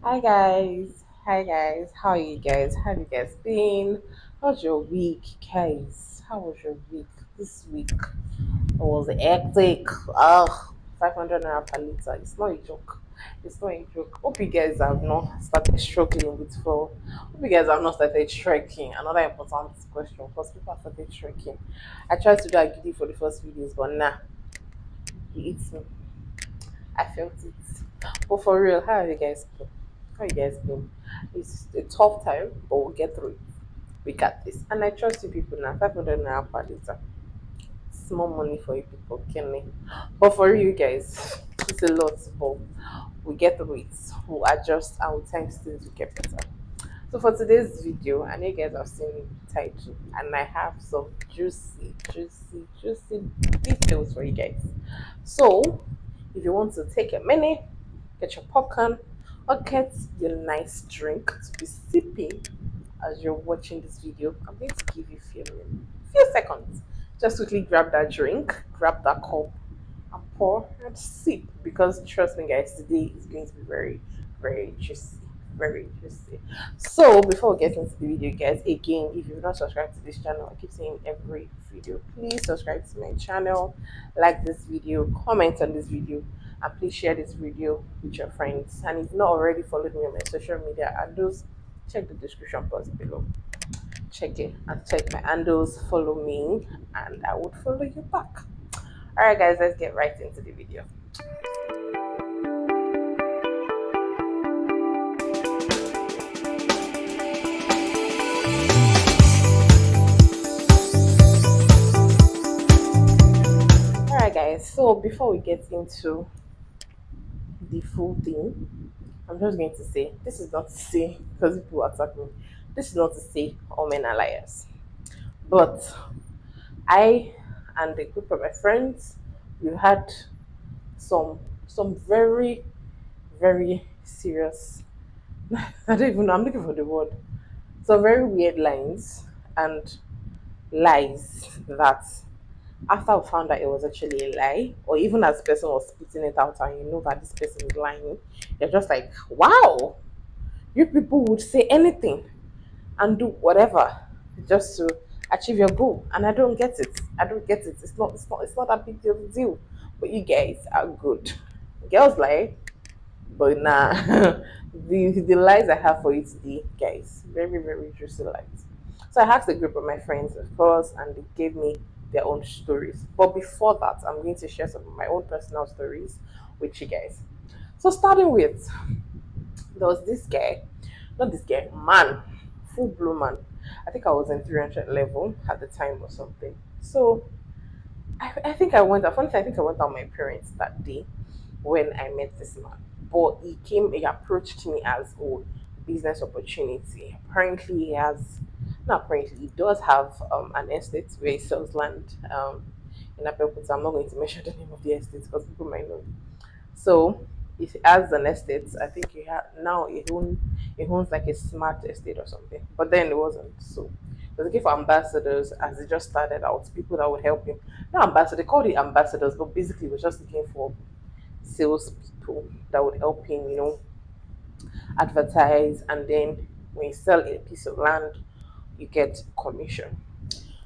Hi guys, how are you guys? How have you guys been? How's your week, guys? How was your week this week? It was hectic. Ugh, 500 naira per liter. It's not a joke. It's not a joke. Hope you guys have not started struggling with fuel. Hope you guys have not started trekking. Another important question because people have started trekking. I tried to do a giddy for the first videos, but nah, it eats me. I felt it. But for real, how have you guys been? How you guys been? It's a tough time, but we'll get through it. We got this. And I trust you people now. 500 naira per liter. Small money for you people, can me. But for you guys, it's a lot, but we get through it. We'll adjust and we'll times things to get better. So for today's video, I know you guys have seen the title, and I have some juicy details for you guys. So if you want to take a minute, get your popcorn, or get your nice drink to be sipping as you're watching this video, I'm going to give you few seconds. Just quickly grab that drink, grab that cup, and pour and sip because trust me guys, today is going to be very juicy, very juicy. So before we get into the video guys, again, if you've not subscribed to this channel, I keep saying every video, please subscribe to my channel, like this video, comment on this video, and please share this video with your friends. And if you've not already followed me on my social media handles, check the description box below. Check it and check my handles, follow me, and I would follow you back. Alright guys, let's get right into the video. Alright guys, so before we get into the full thing, I'm just going to say this is not to say because people attack me. This is not to say all men are liars. But I and a group of my friends, we had some very serious I don't even know, I'm looking for the word. Some very weird lines and lies that after we found out it was actually a lie, or even as the person was spitting it out and you know that this person is lying, you're just like, wow, you people would say anything and do whatever just to achieve your goal. And I don't get it. I don't get it. It's not a big deal. But you guys are good. Girls lie, but nah, the lies I have for you today, guys, very juicy lies. So I asked a group of my friends, of course, and they gave me their own stories. But before that, I'm going to share some of my own personal stories with you guys. So starting with, there was this guy, not this guy, man, full blue man. I think I was in 300 level at the time or something. So I think I went out. Funny, I think I went out with my parents that day when I met this man. But he approached me as business opportunity. Apparently, he has, not apparently, he does have an estate where he sells land in Abeokuta. I'm not going to mention the name of the estate because people might know. So he has an estate. I think now he owns like a smart estate or something. But then it wasn't. So he was looking for ambassadors as he just started out, people that would help him. Not ambassador, they called it ambassadors, but basically he was just looking for salespeople that would help him, advertise, and then when you sell a piece of land, you get commission.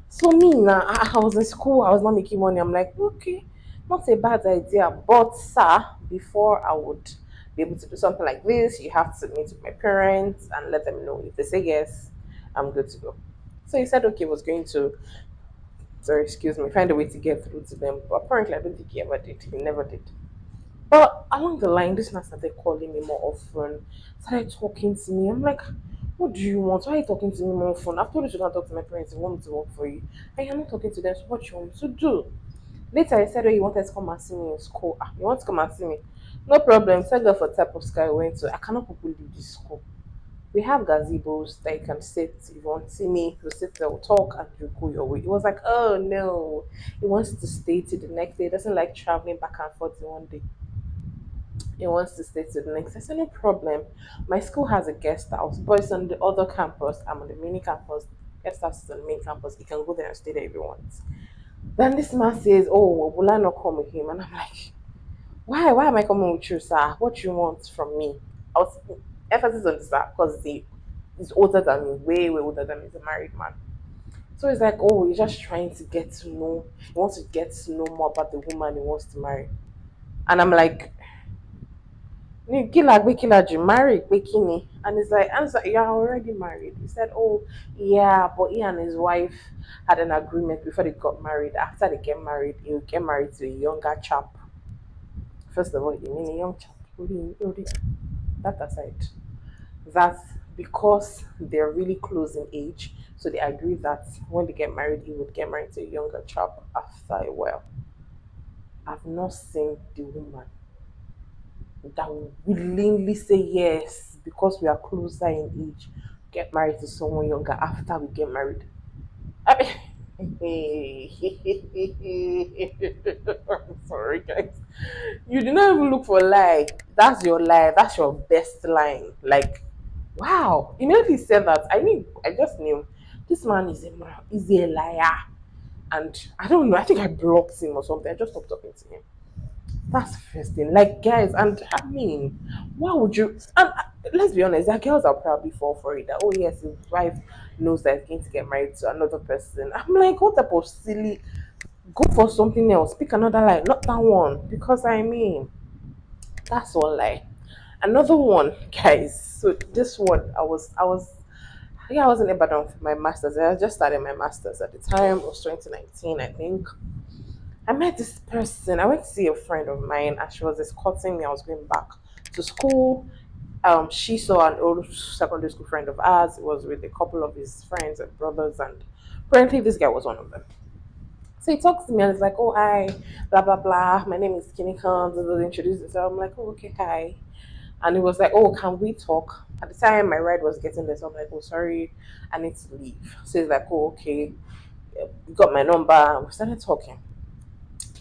So me now, I was in school, I was not making money. I'm like, okay, not a bad idea, but sir, before I would be able to do something like this, you have to meet with my parents and let them know. If they say yes, I'm good to go. So he said, okay, he was going to, sorry, excuse me, find a way to get through to them. But apparently, I don't think he ever did. He never did. But along the line, this man started calling me more often, started talking to me. I'm like, what do you want? Why are you talking to me more often? I've told you to not talk to my parents if you want me to work for you. And you're not talking to them, so what you want me to do? Later, I said, oh, you wanted to come and see me in school. Ah, you want to come and see me? No problem. Tell her for type of sky I went to. I cannot probably leave this school. We have gazebos that you can sit. If you want to see me, you sit there, we'll talk, and you go your way. It was like, oh no. He wants to stay till the next day. He doesn't like traveling back and forth in one day. He wants to stay to the next. I said, no problem. My school has a guest house, but it's on the other campus. I'm on the mini campus. Guest house is on the main campus. You can go there and stay there if you want. Then this man says, oh, well, will I not come with him? And I'm like, why? Why am I coming with you, sir? What you want from me? I was, Emphasis on the sir because he's older than me, way, way older than me. He's a married man. So it's like, oh, he's just trying to get to know, he wants to get to know more about the woman he wants to marry. And I'm like, Killer, killer, you married, bikini. And it's like, answer, you're already married. He said, oh, yeah, but he and his wife had an agreement before they got married. After they get married, he'll get married to a younger chap. First of all, you mean a young chap. That aside, that because they're really close in age, so they agree that when they get married, he would get married to a younger chap after a while. I've not seen the woman that will willingly say yes because we are closer in age, get married to someone younger after we get married. I mean, I'm sorry, guys. You did not even look for lie. That's your lie. That's your best line. Like, wow. Immediately said that. I knew. I just knew this man is a liar. And I don't know. I think I blocked him or something. I just stopped talking to him. That's the first thing. Like, guys, and I mean, why would you? And let's be honest, that girls are probably fall for it. That, oh yes, his wife knows that he's going to get married to another person. I'm like, what type of silly? Go for something else. Pick another line, not that one. Because I mean, that's all lie. Another one, guys. So this one, yeah, I was in Ibadan for my masters. I just started my masters at the time. It was 2019, I think. I met this person. I went to see a friend of mine, and she was escorting me. I was going back to school. She saw an old secondary school friend of ours. It was with a couple of his friends and brothers, and apparently this guy was one of them. So he talks to me and it's like, "Oh hi, blah blah blah. My name is Kenny Khan." Introduce himself. I'm like, "Oh okay, hi." And he was like, "Oh, can we talk?" At the time, my ride was getting there, so I'm like, "Oh sorry, I need to leave." So he's like, "Oh okay." You got my number. And we started talking.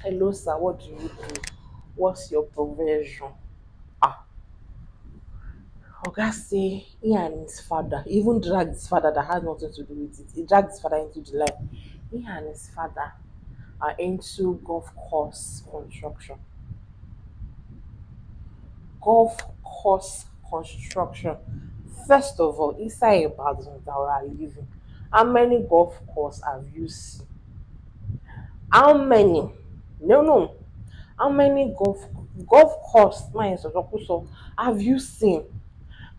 Hello, sir. What do you do? What's your profession? Ah, Oga say he and his father, he even dragged his father that has nothing to do with it. He dragged his father into the life. He and his father are into golf course construction. Golf course construction. First of all, inside Ibadan that we are living, how many golf course have you seen? How many? No, no. How many golf course, my so have you seen?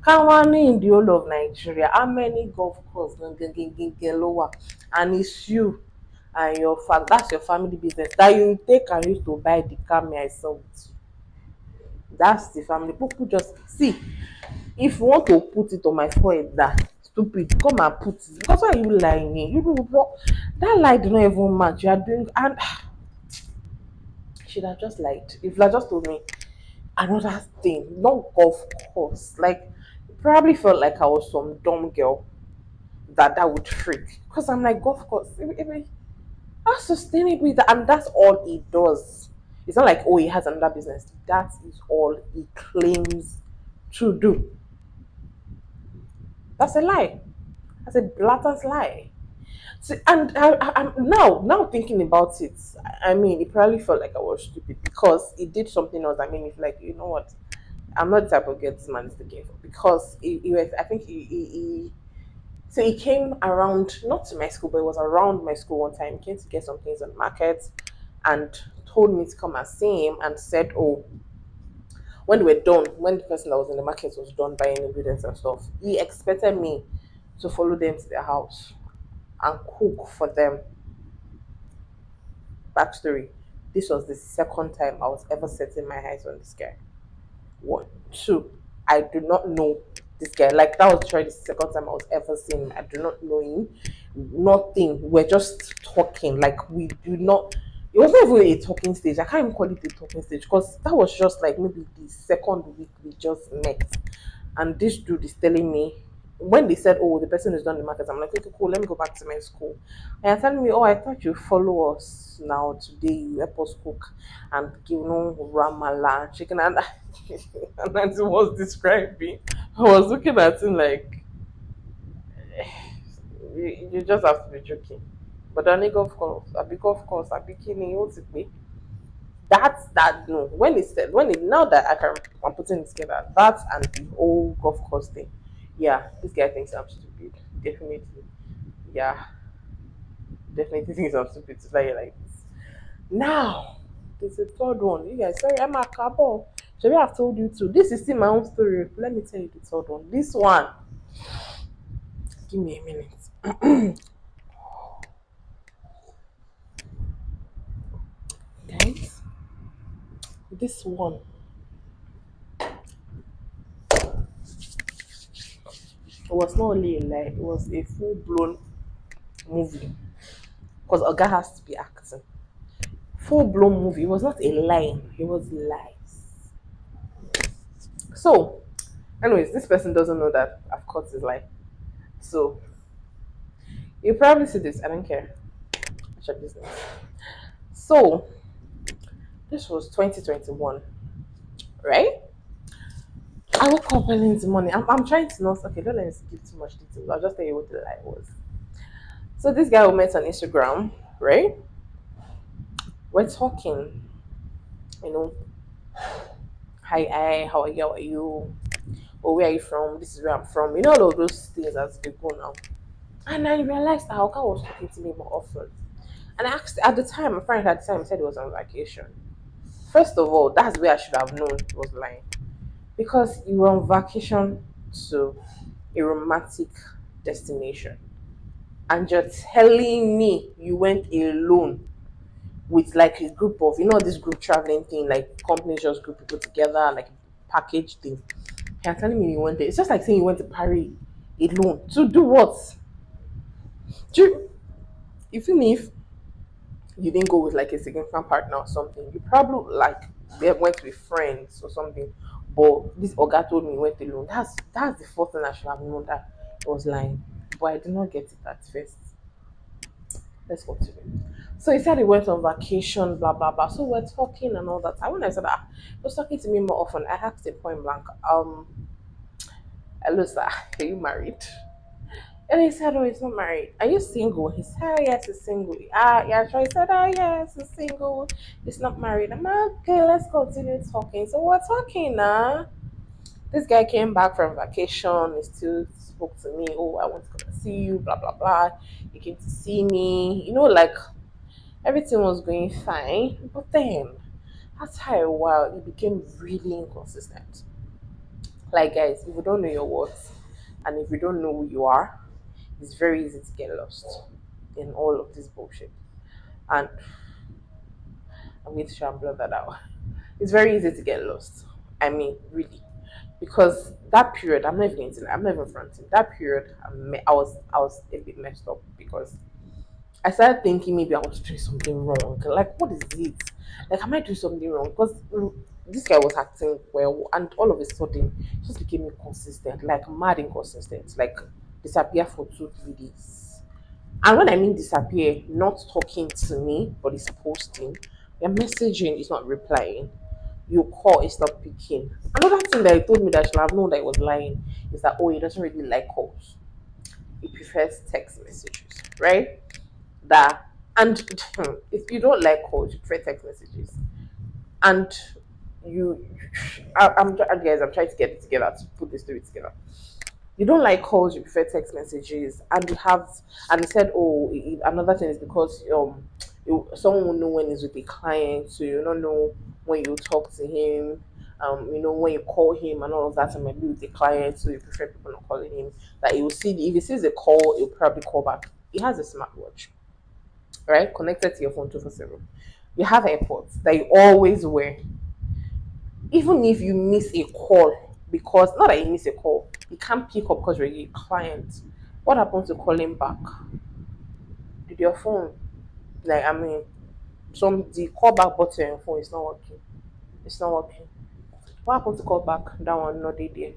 Currently in the whole of Nigeria, how many golf course lower? And it's you and your family. That's your family business. That you take and use to buy the car me I saw with you. That's the family. People just see. If you want to put it on my forehead, that stupid, come and put it. Because why are you lying? You do what? That lie do not even match. You are doing, and should have just lied. If you had just told me another thing, not golf course. Like, probably felt like I was some dumb girl that would freak. Because I'm like, golf course, how sustainable is that? And that's all he does. It's not like, oh, he has another business. That is all he claims to do. That's a lie. That's a blatant lie. See, and I'm now thinking about it. I mean, it probably felt like I was stupid because it did something else. I mean, if like you know what, I'm not the type of girl this man is looking for because he was. I think so he came around not to my school, but it was around my school one time. He came to get some things on the market, and told me to come and see him and said, "Oh, when they were done, when the person that was in the market was done buying ingredients and stuff, he expected me to follow them to their house and cook for them." Backstory: this was the second time I was ever setting my eyes on this guy. One, two, I do not know this guy. Like that was trying the second time I was ever seeing him. I do not know him. Nothing. We're just talking. Like we do not. It was not even a talking stage. I can't even call it a talking stage because that was just like maybe the second week we just met, and this dude is telling me when they said, "Oh, the person is done the market," I'm like, "Okay, cool. Let me go back to my school." And they're telling me, "Oh, I thought you follow us now today. You help us cook and give ramala chicken." And and as he was describing, I was looking at him like, you just have to be joking. But then golf course, I be golf course, I be kidding. What's it be? That's that no. When it said when it now that I'm putting it together, that and the whole golf course thing. Yeah, this guy thinks I'm stupid. Definitely. Yeah, definitely thinks I'm stupid to lie like this. Now, there's a third one. You guys, sorry, I'm a couple. Maybe I've told you too. This is still my own story. Let me tell you the third one. This one, give me a minute. Guys, this one, it was not only a lie, it was a full blown movie. Because Oga has to be acting. Full blown movie. It was not a lie, it was lies. So, anyways, this person doesn't know that I've caught his lie. So, you probably see this. I don't care. It's your business. So, this was 2021, right? I woke up early in the morning. I'm trying to not, okay, don't let me give too much details. I'll just tell you what the lie was. So, this guy we met on Instagram, right? We're talking, you know, hi, how are you? Or where are you from? This is where I'm from. You know, all of those things as they go now. And I realized that Oka was talking to me more often. And I asked at the time, my friend at the time said he was on vacation. First of all, that's where I should have known he was lying. Because you were on vacation to a romantic destination. And you're telling me you went alone with like a group of, you know, this group traveling thing, like companies just group people together, like package thing. You're telling me you went there. It's just like saying you went to Paris alone. To do what? Do you feel me? If you didn't go with like a significant partner or something, you probably like they went with friends or something. But this Oga told me he went alone. That's the first thing I should have known that I was lying. But I did not get it at first. Let's continue. So he said he went on vacation, blah blah blah. So we're talking and all that. I when I said that he was talking to me more often, I asked him point blank, hello sir, are you married? And he said, oh, he's not married. Are you single? He said, oh, yes, he's single. Yeah, so he said, oh, yes, he's single. He's not married. I'm like, okay, let's continue talking. So we're talking now. This guy came back from vacation. He still spoke to me. Oh, I want to come and see you, blah, blah, blah. He came to see me. You know, like everything was going fine. But then, after a while, it became really inconsistent. Like, guys, if you don't know your worth and if you don't know who you are, it's very easy to get lost in all of this bullshit. And I'm going to try and blur that out. It's very easy to get lost. I mean, really. Because that period, I'm not even going to I'm not even fronting. That period, I was a bit messed up because I started thinking maybe I was doing something wrong. Like, what is it? Like, am I doing something wrong? Because this guy was acting well, and all of a sudden, it just became inconsistent, like mad inconsistent. Like, disappear for 2 3 days. And when I mean disappear, not talking to me, but it's posting. Your messaging is not replying. You call, it's not picking. Another thing that he told me that I should have known that he was lying is that oh, he doesn't really like calls. He prefers text messages, right? That and if you don't like calls, you prefer text messages. And you, guys, I'm trying to get it together to put this story together. You don't like calls, you prefer text messages, and you have, and he said, oh, another thing is because someone will know when he's with a client, so you don't know when you talk to him, when you call him and all of that, and maybe with a client, so you prefer people not calling him. That he will see, if he sees a call, he'll probably call back. He has a smartwatch, right, connected to your phone 24/7. You have AirPods that you always wear, even if you miss a call, because not that you miss a call, you can't pick up because you're a client. What happens to calling back? Did your phone, like, I mean, some the callback button on your phone is not working. It's not working. What happened to call back? That one not there.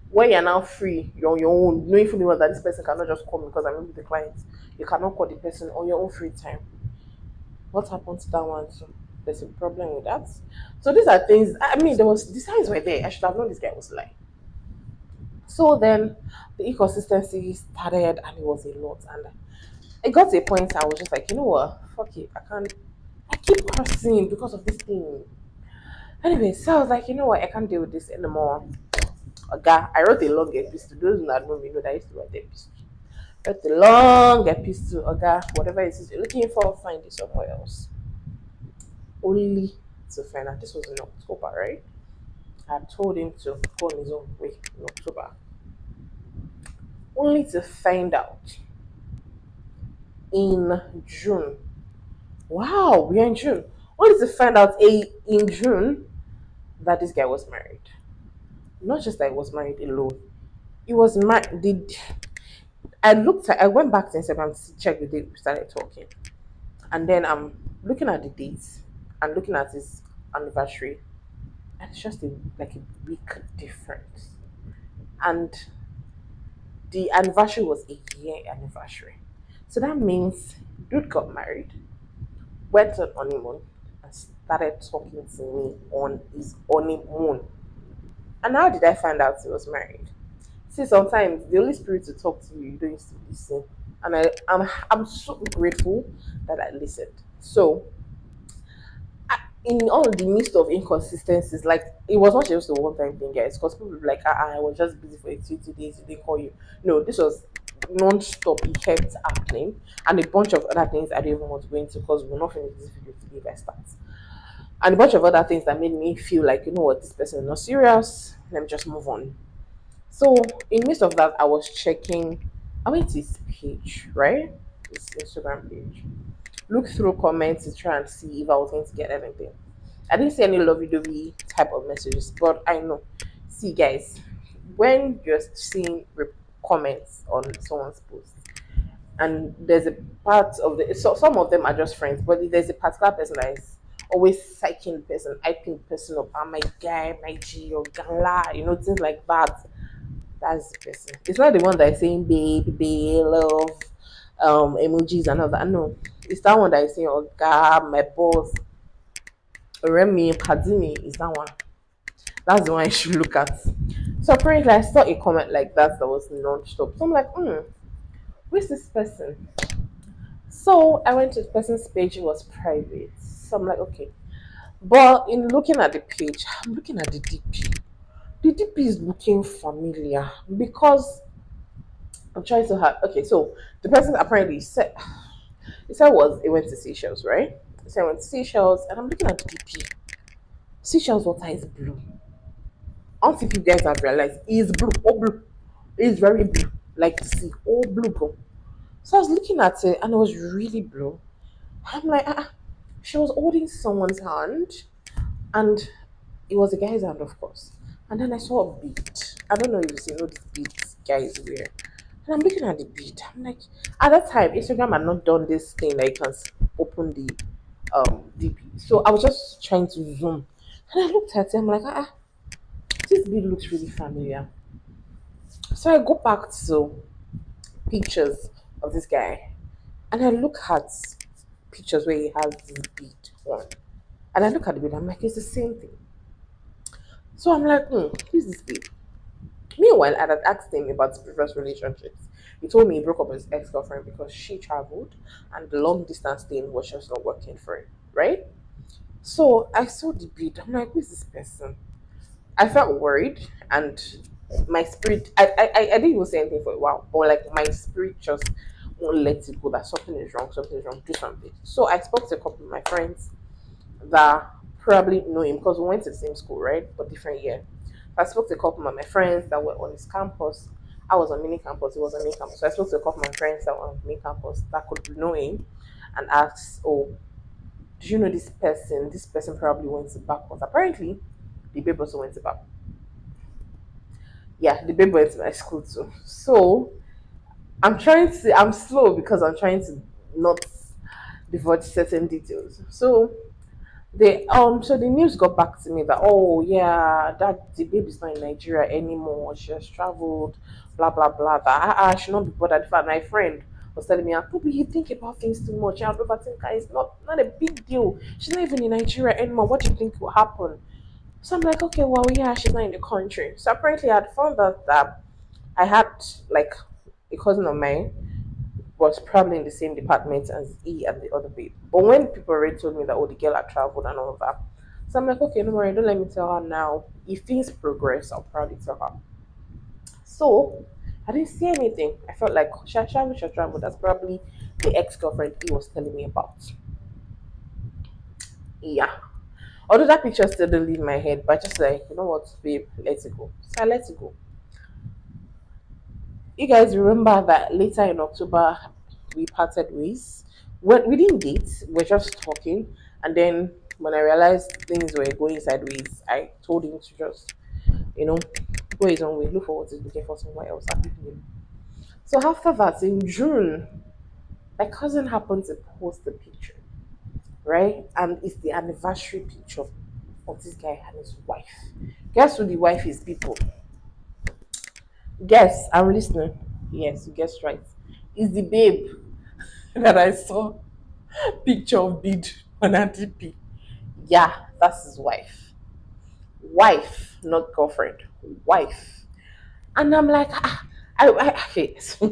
When you're now free, you're on your own, knowing fully well that this person cannot just call me because I'm with the client. You cannot call the person on your own free time. What happened to that one too? There's a problem with that. So these are things. I mean, there was the signs were there. I should have known this guy was lying. So then the inconsistency started and it was a lot. And it got to a point I was just like, you know what? Fuck it. I can't. I keep cursing because of this thing. Anyway, so I was like, you know what, I can't deal with this anymore. Oga, I wrote a long epistle. Those who that know me know that I used to write epistle. Wrote a long epistle, Oga, whatever it is you're looking for, find it somewhere else. Only to find out this was in October, right? I told him to go on his own way in October. Only to find out in June. Wow, we're in June. Only to find out in June that this guy was married. Not just that he was married alone. He was married. Did I went back to Instagram to check the date we started talking. And then I'm looking at the dates and looking at his anniversary. And it's just like a big difference. And the anniversary was a year anniversary. So that means dude got married, went on honeymoon, and started talking to me on his honeymoon. And how did I find out he was married? See, sometimes the Holy Spirit to talk to you, you don't used to listen. And I'm so grateful that I listened. So in all the midst of inconsistencies, like it was not just a one time thing, guys, because people were like, I was just busy for 2 days, they call you. No, this was non stop, it kept happening, and a bunch of other things I don't even want to go into because we're not finished this video today if I start. And a bunch of other things that made me feel like, you know what, this person is not serious, let me just move on. So, in midst of that, I went to his page, right? His Instagram page. Look through comments to try and see if I was going to get anything. I didn't see any lovey-dovey type of messages, but I know. See, guys, when you're seeing comments on someone's post, and there's a part of the so some of them are just friends, but there's a particular person that is always psyching the person, hyping the person up. I'm my guy, my G, or gala, things like that. That's the person. It's not the one that is saying babe, love, emojis and all that. No, it's that one that is saying, oh God, my boss, Remy, Padimi is that one. That's the one I should look at. So apparently, I saw a comment like that was non-stop. So I'm like, where's this person? So I went to the person's page. It was private. So I'm like, okay. But in looking at the page, I'm looking at the DP. The DP is looking familiar because I'm trying to have. Okay, so the person apparently said he said was he went to Seychelles, right? He said he went to Seychelles, and I'm looking at the DP. Seychelles water is blue. I don't think you guys have realized it's blue, oh blue. It's very blue, like the sea, oh blue, bro. So I was looking at it, and it was really blue. I'm like, she was holding someone's hand, and it was a guy's hand, of course. And then I saw a bead. I don't know if you know these beads guys wear. And I'm looking at the bead. I'm like, at that time, Instagram had not done this thing that you can open the DP. So I was just trying to zoom. And I looked at it, I'm like, this bead looks really familiar. So I go back to pictures of this guy and I look at pictures where he has this bead on. And I look at the bead, I'm like, it's the same thing. So I'm like, who's this bead? Meanwhile, I had asked him about his previous relationships. He told me he broke up with his ex girlfriend because she traveled and the long distance thing was just not working for him, right? So I saw the bead. I'm like, who's this person? I felt worried and my spirit, I didn't even say anything for a while, but like my spirit just won't let it go that something is wrong, do something. So I spoke to a couple of my friends that probably know him because we went to the same school, right? But different year. I spoke to a couple of my friends that were on his campus. I was on mini campus, he was on mini campus. So I spoke to a couple of my friends that were on mini campus that could know him and asked, oh, do you know this person? This person probably went to back. But apparently, the babe also went to back. Yeah, the babe went to my school too. So I'm slow because I'm trying to not divulge certain details. So the news got back to me that, oh yeah, that the baby's not in Nigeria anymore. She has traveled, blah blah blah. That I should not be bothered. In fact, my friend was telling me, Poopy, you think about things too much. I overthink. It's not a big deal. She's not even in Nigeria anymore. What do you think will happen? So I'm like, okay, well, yeah, she's not in the country. So apparently, I had found out that I had like a cousin of mine was probably in the same department as E and the other babe. But when people already told me that, oh, the girl had traveled and all of that, so I'm like, okay, no worry, don't let me tell her now. If things progress, I'll probably tell her. So I didn't see anything. I felt like Shasha, that's probably the ex girlfriend he was telling me about. Yeah. Although that picture still didn't leave my head, but just like, you know what, babe, let it go. So I let it go. You guys remember that later in October we parted ways. When we didn't date, we're just talking, and then when I realized things were going sideways, I told him to just, you know, go his own way, look for what he's looking for somewhere else. And leave him. So after that, in June, my cousin happened to post the picture, right? And it's the anniversary picture of this guy and his wife. Guess who the wife is, people? Guess, I'm listening. Yes, you guessed right. It's the babe that I saw picture of bid on her DP. Yeah, that's his wife. Wife, not girlfriend. Wife. And I'm like, okay. So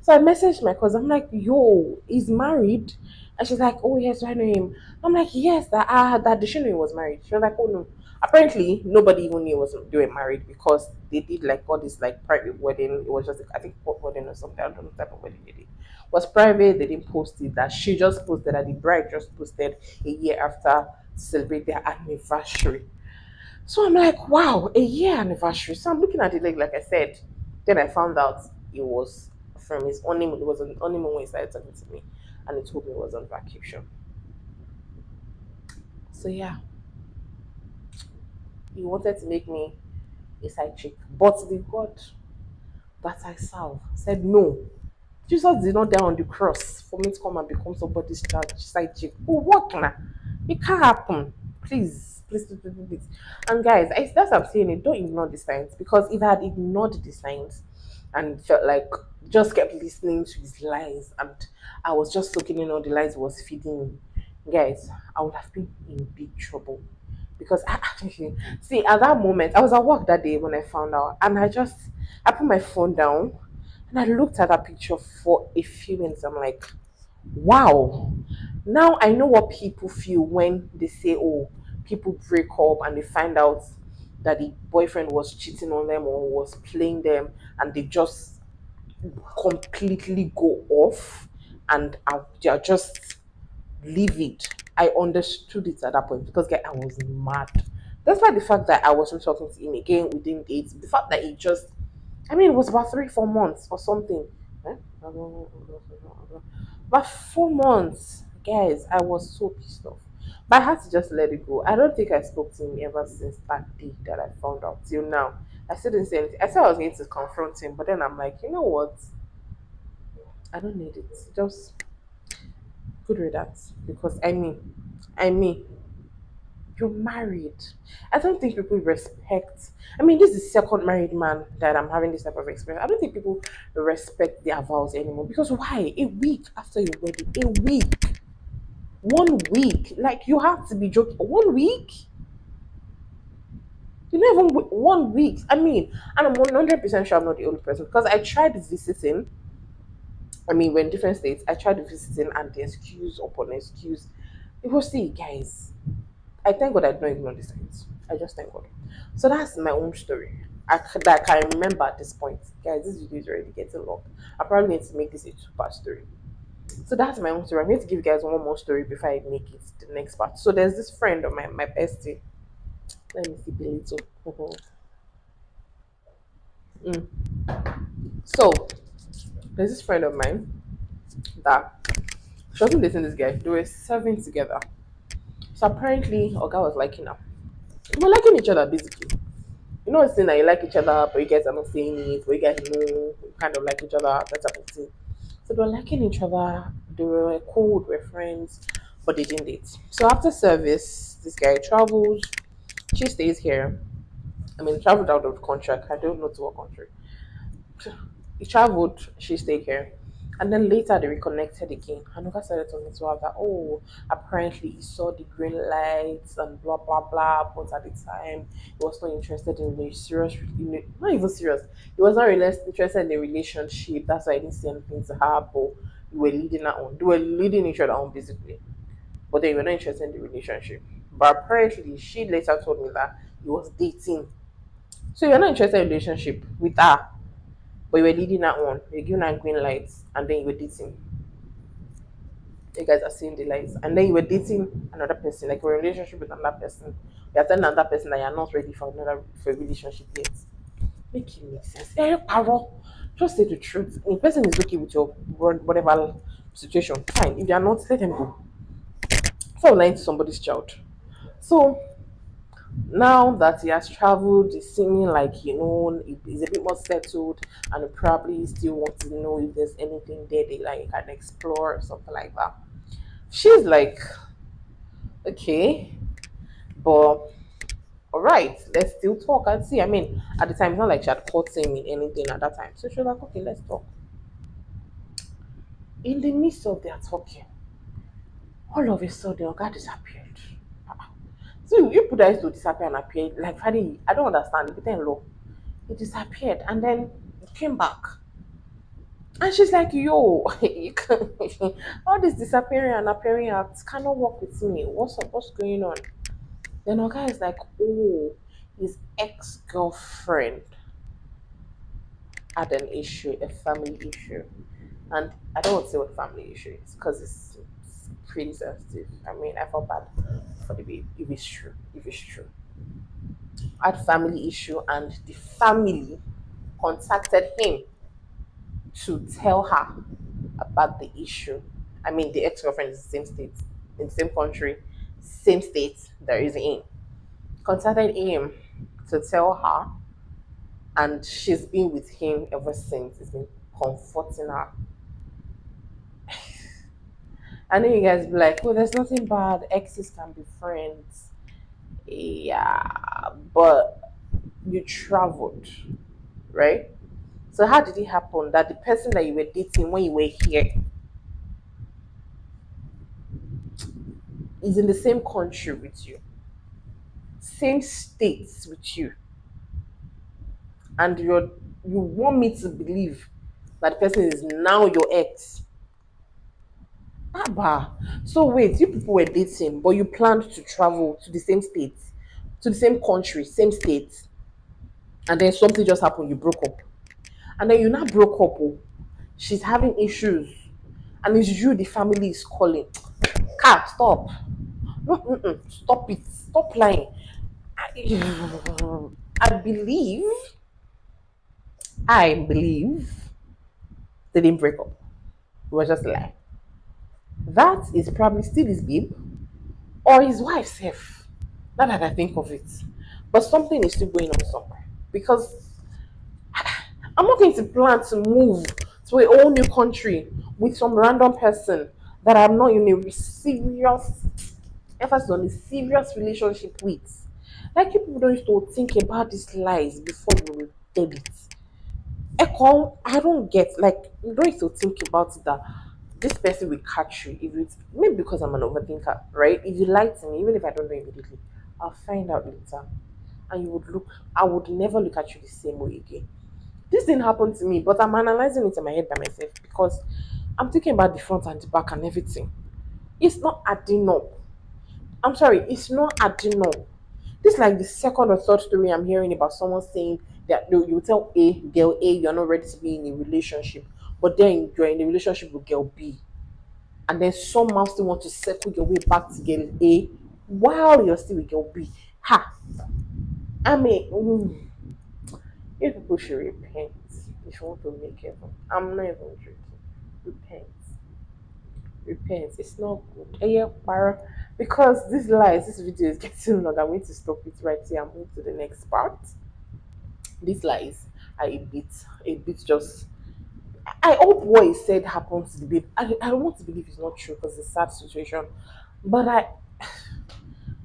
I messaged my cousin. I'm like, yo, he's married. And she's like, oh, yes, do I know him? I'm like, yes, that did she know he was married? She was like, oh, no. Apparently, nobody even knew they were married because they did like all this like private wedding. It was just, I think, court wedding or something. I don't know what type of wedding they did. It was private. They didn't post it. That she just posted that the bride just posted a year after to celebrate their anniversary. So I'm like, wow, a year anniversary. So I'm looking at it like I said. Then I found out it was from his honeymoon. It was an honeymoon when he started talking to me, and he told me it was on vacation. So yeah, he wanted to make me a side chick, but the God that I serve said no. Jesus did not die on the cross for me to come and become somebody's side chick. Oh, what now? It can't happen. Please. And guys, that's what I'm saying. It, don't ignore the signs because if I had ignored the signs and felt like just kept listening to his lies and I was just soaking in all the lies he was feeding me, guys, I would have been in big trouble. Because see, at that moment, I was at work that day when I found out, and I put my phone down and I looked at that picture for a few minutes. I'm like, wow. Now I know what people feel when they say, oh, people break up and they find out that the boyfriend was cheating on them or was playing them and they just completely go off and they are just livid. I understood it at that point because guy, I was mad. Despite the fact that I wasn't talking to him again, we didn't date. The fact that he just, I mean, it was about 3, 4 months or something. Eh? But 4 months, guys, I was so pissed off. But I had to just let it go. I don't think I spoke to him ever since that day that I found out till now. I still didn't say anything. I said I was going to confront him, but then I'm like, you know what? I don't need it. Just good riddance. Because I mean, you're married. I don't think people respect. I mean, this is the second married man that I'm having this type of experience. I don't think people respect their vows anymore. Because why? A week after your wedding, a week, 1 week. Like you have to be joking. 1 week. You know, even 1 week. I mean, and I'm 100% sure I'm not the only person because I tried visiting. I mean, we're in different states. I tried visiting, and the excuse upon excuse. It was see, guys. I thank God I don't ignore these things. I just thank God. So that's my own story. That I can remember at this point. Guys, this video is already getting long. I probably need to make this a two-part story. So that's my own story. I'm going to give you guys one more story before I make it the next part. So there's this friend of mine, my bestie. Let me see Belito. Mm. So there's this friend of mine that she wasn't dating this guy. They were serving together. So apparently, Oga was liking her. They were liking each other basically. You know, it's saying that you like each other, but you guys are not saying it, but you guys know you kind of like each other, that type of thing. So they were liking each other, they were cool, they were friends, but they didn't date. So after service, this guy travels, she stays here. I mean, traveled out of the contract. I don't know to what country. He traveled, she stayed here. And then later they reconnected again. Hanuka started talking to her that, oh, apparently he saw the green lights and blah, blah, blah. But at the time, he was not interested in a serious, not even serious. He was not really interested in a relationship. That's why I didn't say anything to her. But You were leading her on. They were leading each other on basically. But then you were not interested in the relationship. But apparently she later told me that he was dating. So you're not interested in relationship with her, but you were leading her on. You're giving her green lights and then you were dating. You guys are seeing the lights. And then you were dating another person, like you're in a relationship with another person. You're telling another person that you're not ready for another for a relationship yet. Make it make sense. Eh, paro. Just say the truth. If the person is okay with your whatever situation, fine. If they are not, let them go. Stop lying to somebody's child. So now that he has traveled, it's seeming like he's a bit more settled, and he probably still wants to know if there's anything there they like can explore or something like that. She's like, okay, but all right, let's still talk and see. I mean, at the time, it's not like she had caught him in anything at that time, so she was like, okay, let's talk. In the midst of their talking, all of a sudden, Oga disappeared. So you put that to disappear and appear like Friday, I don't understand. It then low. He disappeared and then he came back. And she's like, yo, you can, all this disappearing and appearing acts cannot work with me. What's up? What's going on? Then our guy is like, oh, his ex girlfriend had an issue, a family issue. And I don't want to say what family issue is because it's pretty sensitive. I mean, I felt bad for the baby if it's true. If it's true. Had family issue and the family contacted him to tell her about the issue. I mean, the ex girlfriend is the same state, in the same country, same state there is in. Contacted him to tell her, and she's been with him ever since. He's been comforting her. I know you guys be like, oh, there's nothing bad. Exes can be friends. Yeah, but you traveled, right? So how did it happen that the person that you were dating when you were here is in the same country with you, same states with you, and you want me to believe that the person is now your ex? Abba. So wait, you people were dating, but you planned to travel to the same state, to the same country, same state, and then something just happened. You broke up, and then you now broke up. Oh, she's having issues, and it's you the family is calling. Car, stop. No, stop it. Stop lying. I, I believe, I believe they didn't break up. It was just a lie. That is probably still his babe or his wife safe. Now that I think of it. But something is still going on somewhere. Because I'm not going to plan to move to a whole new country with some random person that I'm not in a serious, emphasis on a serious relationship with. Like you people don't used to think about these lies before you tell it. Echo, I don't get like you don't need to think about it that this person will catch you if it's maybe because I'm an overthinker, right? If you lie to me, even if I don't know immediately, I'll find out later. And you would look I would never look at you the same way again. This didn't happen to me, but I'm analyzing it in my head by myself because I'm thinking about the front and the back and everything. It's not adding up. I'm sorry, it's not adding up. This is like the second or third story I'm hearing about someone saying that no, you tell A, girl A, you're not ready to be in a relationship, but then you're in a relationship with girl B, and then somehow still want to circle your way back to girl A while you're still with girl B. Ha! I mean, you people should repent if you want to make heaven. I'm not even joking. Repent. Repent. It's not good. Yeah, para. Because this lies, this video is getting long. I'm going to stop it right here. I'm going to the next part. These lies are a bit just. I hope what he said happened to the babe. I don't want to believe it's not true because it's a sad situation. But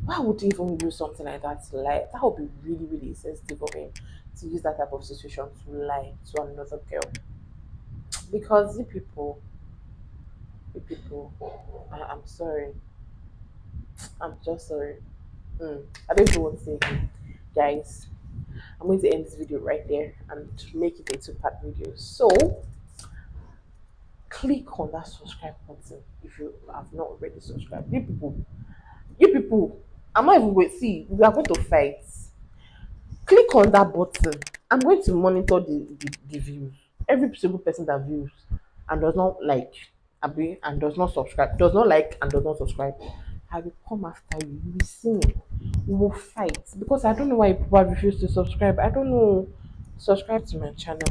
why would he even use something like that to lie? That would be really, really sensitive of him to use that type of situation to lie to another girl. Because the people, I'm sorry. I'm just sorry. I don't even want to say it. Guys, I'm going to end this video right there and make it a two-part video. So, click on that subscribe button if you have not already subscribed. You people, I'm not even going to see. We are going to fight. Click on that button. I'm going to monitor the views. Every single person that views and does not like, agree, and does not subscribe, does not like and does not subscribe, I will come after you. You will see me. We will fight because I don't know why people refuse to subscribe. I don't know. Subscribe to my channel,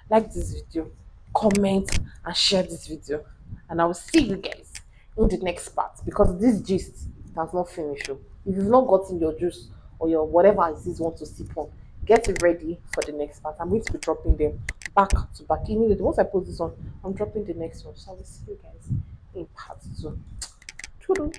like this video, comment, and share this video. And I will see you guys in the next part because this gist has not finished. Oh. If you've not gotten your juice or your whatever it is you want to sip on, get it ready for the next part. I'm going to be dropping them back to back immediately. Once I post this one, I'm dropping the next one. So I will see you guys in part 2. Toodles.